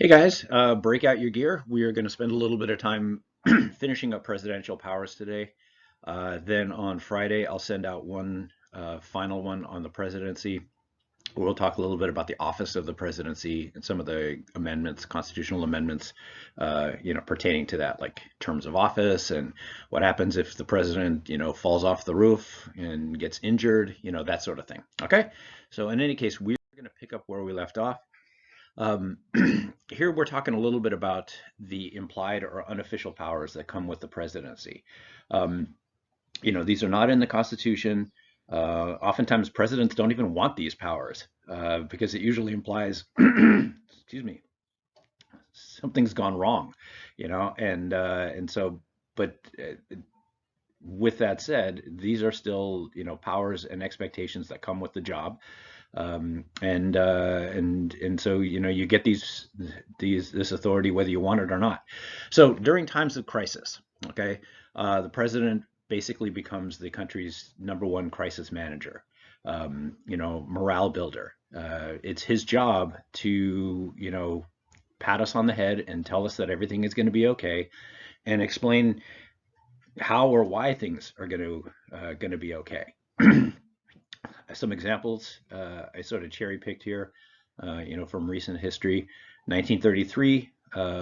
Hey guys, break out your gear. We are going to spend a little bit of time finishing up presidential powers today. Then on Friday, I'll send out one final one on the presidency. We'll talk a little bit about the office of the presidency and some of the amendments, constitutional amendments, pertaining to that, like terms of office and what happens if the president, falls off the roof and gets injured, that sort of thing. Okay. So in any case, we're going to pick up where we left off. Um, Here we're talking a little bit about the implied or unofficial powers that come with the presidency. Um, these are not in the Constitution. Oftentimes, presidents don't even want these powers because it usually implies, excuse me, something's gone wrong, and so, but with that said, these are still, powers and expectations that come with the job. And so you get this authority whether you want it or not. So during times of crisis, okay, the president basically becomes the country's number one crisis manager, morale builder. It's his job to pat us on the head and tell us that everything is going to be okay, and explain how or why things are going to be okay. Some examples I sort of cherry picked here, from recent history. 1933,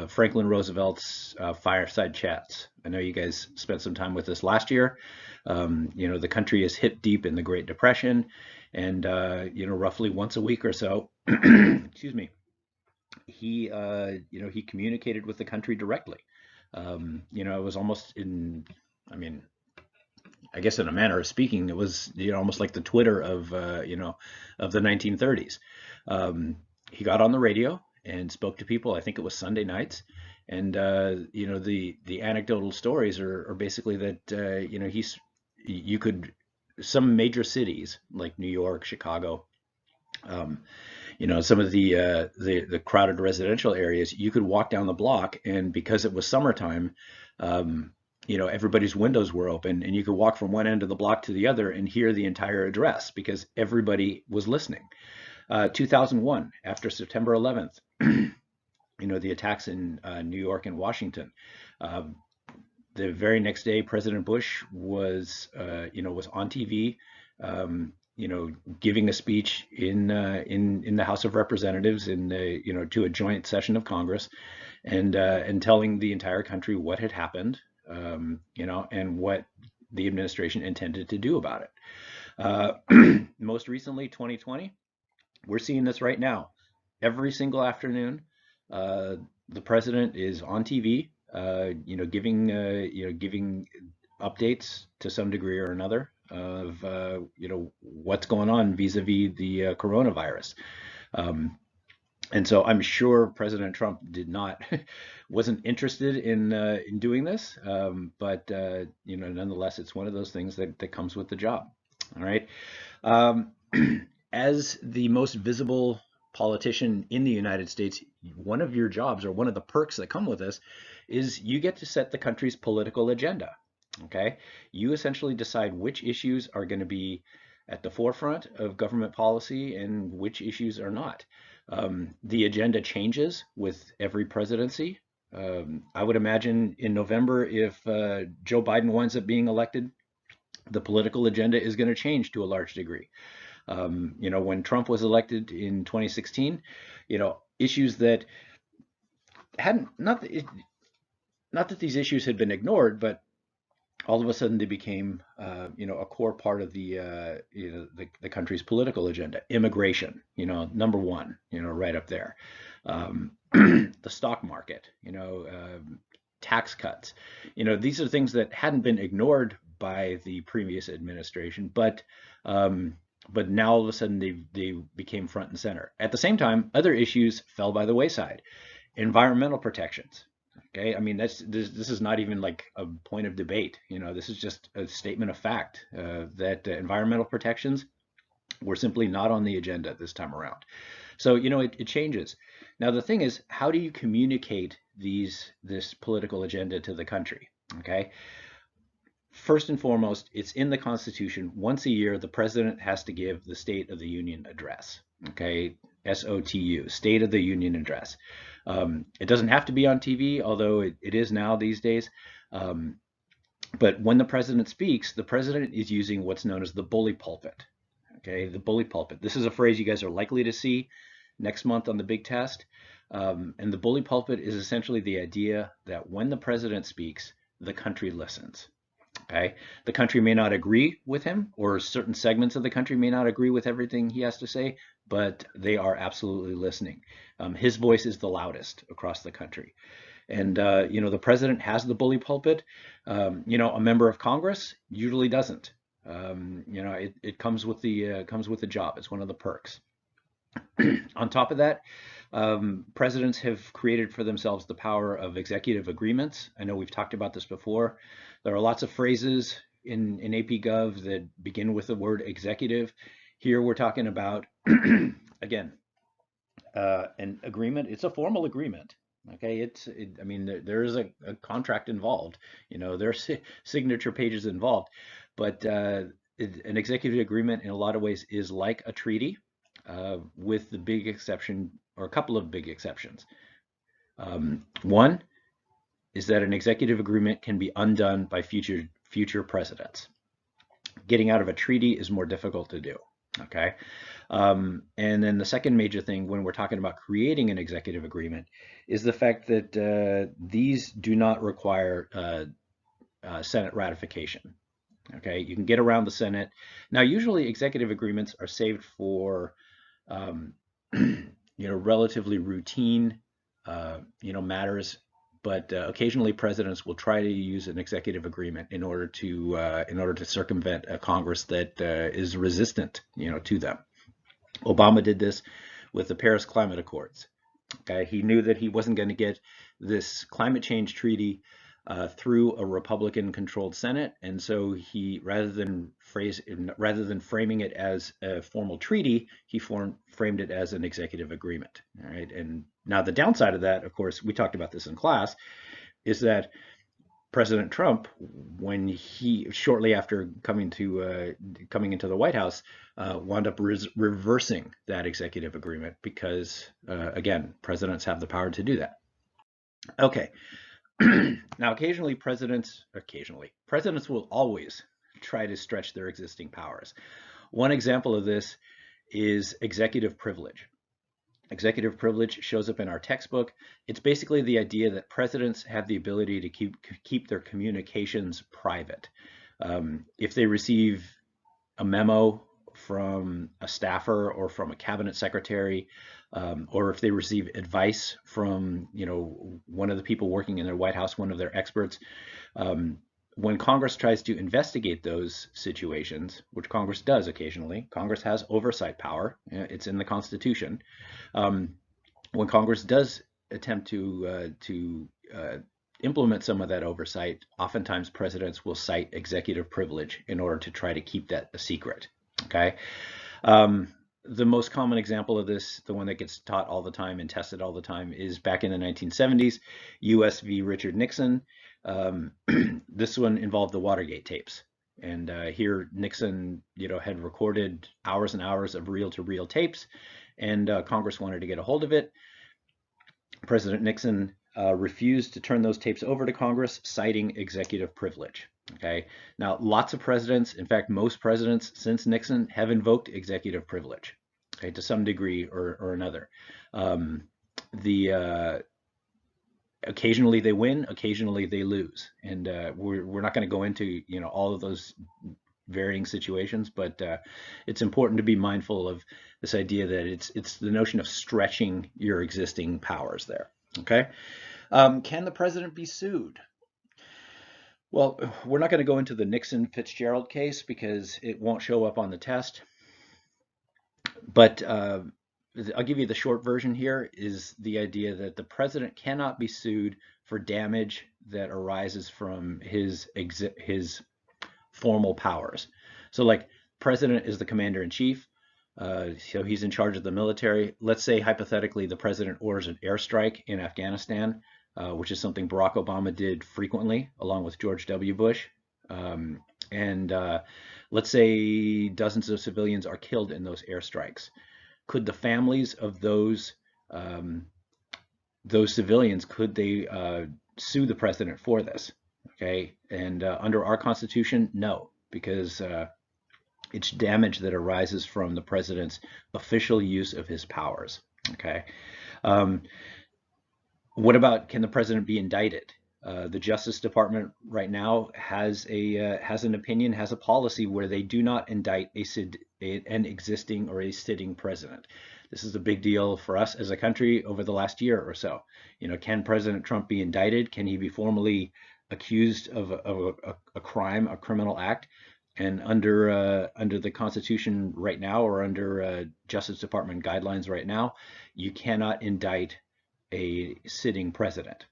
Franklin Roosevelt's fireside chats. I know you guys spent some time with us last year. The country is hip deep in the Great Depression, and roughly once a week or so, excuse me, he communicated with the country directly. It was almost I mean, I guess in a manner of speaking, it was almost like the Twitter of the 1930s. He got on the radio and spoke to people. I think it was Sunday nights, and the anecdotal stories are basically that you could, some major cities like New York, Chicago, um, some of the crowded residential areas, you could walk down the block, and because it was summertime, everybody's windows were open, and you could walk from one end of the block to the other and hear the entire address because everybody was listening. 2001, after September 11th, the attacks in New York and Washington. Um, the very next day, President Bush was on TV, giving a speech in the House of Representatives to a joint session of Congress, and telling the entire country what had happened, and what the administration intended to do about it. Most recently, 2020, we're seeing this right now. Every single afternoon, uh, the president is on TV, giving updates to some degree or another of what's going on vis-a-vis the coronavirus. Um, and so I'm sure President Trump did not wasn't interested in doing this, but nonetheless, it's one of those things that comes with the job. All right. Um, as the most visible politician in the United States, one of your jobs, or one of the perks that come with this, is you get to set the country's political agenda. Okay. You essentially decide which issues are going to be at the forefront of government policy and which issues are not. The agenda changes with every presidency. I would imagine in November, if Joe Biden winds up being elected, the political agenda is going to change to a large degree. When Trump was elected in 2016, issues that hadn't not that these issues had been ignored, but all of a sudden they became a core part of the country's political agenda. Immigration, number one, right up there. The stock market, tax cuts. These are things that hadn't been ignored by the previous administration, but now all of a sudden they became front and center. At the same time, other issues fell by the wayside. Environmental protections. Okay, I mean this is not even like a point of debate. This is just a statement of fact, that environmental protections were simply not on the agenda this time around. So it changes. Now the thing is, how do you communicate this political agenda to the country? Okay, first and foremost, it's in the Constitution. Once a year, the president has to give the State of the Union address. Okay, SOTU, State of the Union Address. It doesn't have to be on TV, although it is now these days. Um, but when the president speaks, the president is using what's known as the bully pulpit. Okay, the bully pulpit. This is a phrase you guys are likely to see next month on the big test. And the bully pulpit is essentially the idea that when the president speaks, the country listens. Okay, the country may not agree with him, or certain segments of the country may not agree with everything he has to say, but they are absolutely listening. His voice is the loudest across the country. And the president has the bully pulpit. A member of Congress usually doesn't. It comes with the job. It's one of the perks. On top of that, presidents have created for themselves the power of executive agreements. I know we've talked about this before. There are lots of phrases in AP Gov that begin with the word executive. Here we're talking about, again, an agreement. It's a formal agreement. Okay, there is a contract involved. There are signature pages involved, but an executive agreement in a lot of ways is like a treaty, with the big exception, or a couple of big exceptions. One is that an executive agreement can be undone by future presidents. Getting out of a treaty is more difficult to do. Okay. And then the second major thing when we're talking about creating an executive agreement is the fact that these do not require Senate ratification. Okay, you can get around the Senate. Now, usually executive agreements are saved for relatively routine matters, but occasionally presidents will try to use an executive agreement in order to circumvent a Congress that is resistant to them. Obama did this with the Paris Climate Accords. Okay, he knew that he wasn't going to get this climate change treaty through a Republican-controlled Senate, and so he, rather than framing it as a formal treaty, he framed it as an executive agreement. All right, and now the downside of that, of course, we talked about this in class, is that President Trump, when he shortly after coming into the White House, wound up reversing that executive agreement because, again, presidents have the power to do that. Okay. Now, presidents will always try to stretch their existing powers. One example of this is executive privilege. Executive privilege shows up in our textbook. It's basically the idea that presidents have the ability to keep their communications private. If they receive a memo from a staffer or from a cabinet secretary, or if they receive advice from one of the people working in their White House, one of their experts, when Congress tries to investigate those situations, which Congress does occasionally, Congress has oversight power. It's in the Constitution. When Congress does attempt to implement some of that oversight, oftentimes presidents will cite executive privilege in order to try to keep that a secret. Okay. The most common example of this, the one that gets taught all the time and tested all the time, is back in the 1970s, U.S. v. Richard Nixon. This one involved the Watergate tapes. And here Nixon, had recorded hours and hours of reel-to-reel tapes, and Congress wanted to get a hold of it. President Nixon refused to turn those tapes over to Congress, citing executive privilege. Okay. Now, lots of presidents, in fact, most presidents since Nixon, have invoked executive privilege, okay, to some degree or another. Occasionally they win, occasionally they lose, and we're not going to go into all of those varying situations, but it's important to be mindful of this idea that it's the notion of stretching your existing powers there. Okay. Can the president be sued? Well, we're not going to go into the Nixon-Fitzgerald case because it won't show up on the test. But I'll give you the short version here, is the idea that the president cannot be sued for damage that arises from his formal powers. So like, president is the commander-in-chief, so he's in charge of the military. Let's say hypothetically the president orders an airstrike in Afghanistan, which is something Barack Obama did frequently, along with George W. Bush. Let's say dozens of civilians are killed in those airstrikes. Could the families of those those civilians, could they sue the president for this? Okay, and under our Constitution, no, because it's damage that arises from the president's official use of his powers. Okay. Um, what about, can the president be indicted? The Justice Department right now has an opinion, has a policy where they do not indict an existing or a sitting president. This is a big deal for us as a country over the last year or so. You know, can President Trump be indicted? Can he be formally accused of a crime, a criminal act? And under the Constitution right now, or under Justice Department guidelines right now, you cannot indict a sitting president.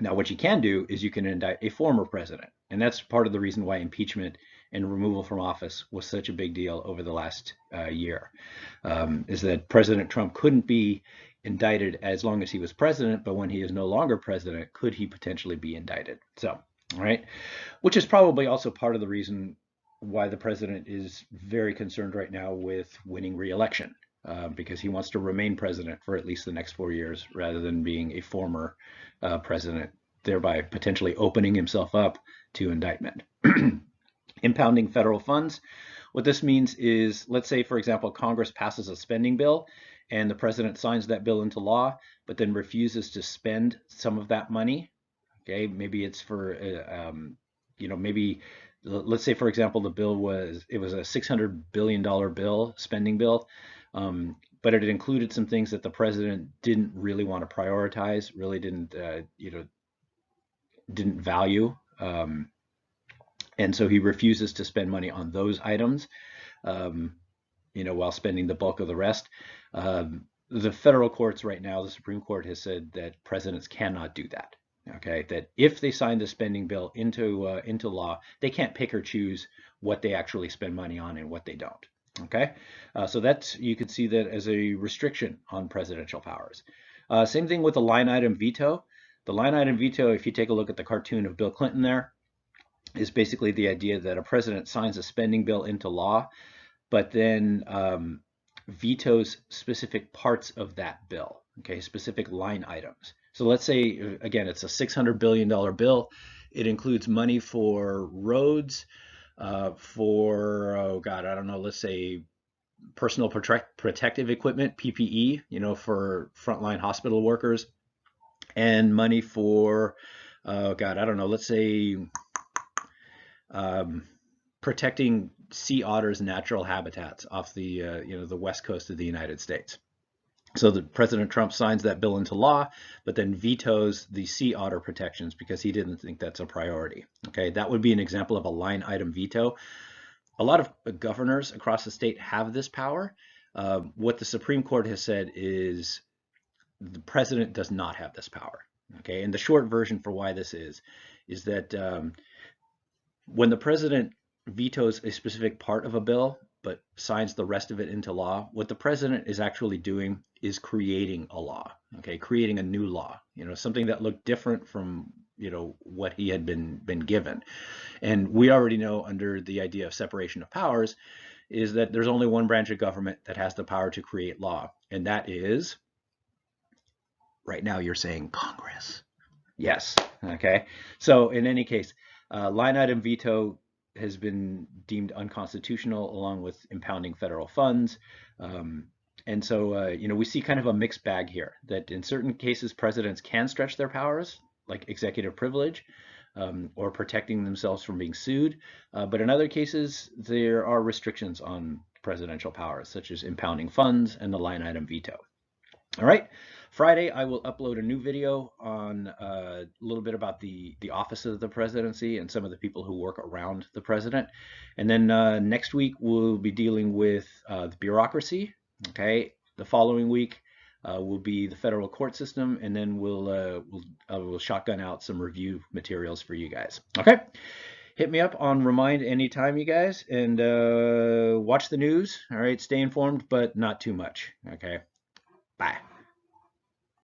Now, what you can do is you can indict a former president, and that's part of the reason why impeachment and removal from office was such a big deal over the last year, is that President Trump couldn't be indicted as long as he was president, but when he is no longer president, could he potentially be indicted? So, all right, which is probably also part of the reason why the president is very concerned right now with winning re-election, because he wants to remain president for at least the next 4 years rather than being a former president, thereby potentially opening himself up to indictment. Impounding federal funds. What this means is, let's say, for example, Congress passes a spending bill and the president signs that bill into law, but then refuses to spend some of that money. Okay, maybe it's for, maybe, let's say, for example, the bill was a $600 billion bill, spending bill, but it included some things that the president didn't really want to prioritize, really didn't value, and so he refuses to spend money on those items, while spending the bulk of the rest. The federal courts right now, the Supreme Court has said that presidents cannot do that. Okay, that if they sign the spending bill into law, they can't pick or choose what they actually spend money on and what they don't. Okay, so you could see that as a restriction on presidential powers. Same thing with the line item veto. The line item veto, if you take a look at the cartoon of Bill Clinton there, is basically the idea that a president signs a spending bill into law, but then vetoes specific parts of that bill, okay, specific line items. So let's say, again, it's a $600 billion bill. It includes money for roads, for, oh God, I don't know, let's say personal protective equipment, PPE, for frontline hospital workers, and money for, oh God, I don't know, let's say protecting sea otters' natural habitats off the the west coast of the United States. So the President Trump signs that bill into law, but then vetoes the sea otter protections because he didn't think that's a priority. Okay, that would be an example of a line item veto. A lot of governors across the state have this power. What the Supreme Court has said is the president does not have this power. Okay, and the short version for why this is that when the president vetoes a specific part of a bill but signs the rest of it into law, what the president is actually doing is creating a law, okay, creating a new law, something that looked different from, what he had been given. And we already know, under the idea of separation of powers, is that there's only one branch of government that has the power to create law, and that is, right now you're saying, Congress. Yes, okay. So in any case, line item veto has been deemed unconstitutional, along with impounding federal funds. And so, we see kind of a mixed bag here, that in certain cases, presidents can stretch their powers, like executive privilege, or protecting themselves from being sued. But in other cases, there are restrictions on presidential powers, such as impounding funds and the line item veto. All right. Friday, I will upload a new video on a little bit about the office of the presidency and some of the people who work around the president. And then next week, we'll be dealing with the bureaucracy. Okay. The following week will be the federal court system, and then we'll shotgun out some review materials for you guys. Okay. Hit me up on Remind anytime, you guys, and watch the news. All right. Stay informed, but not too much. Okay. Bye.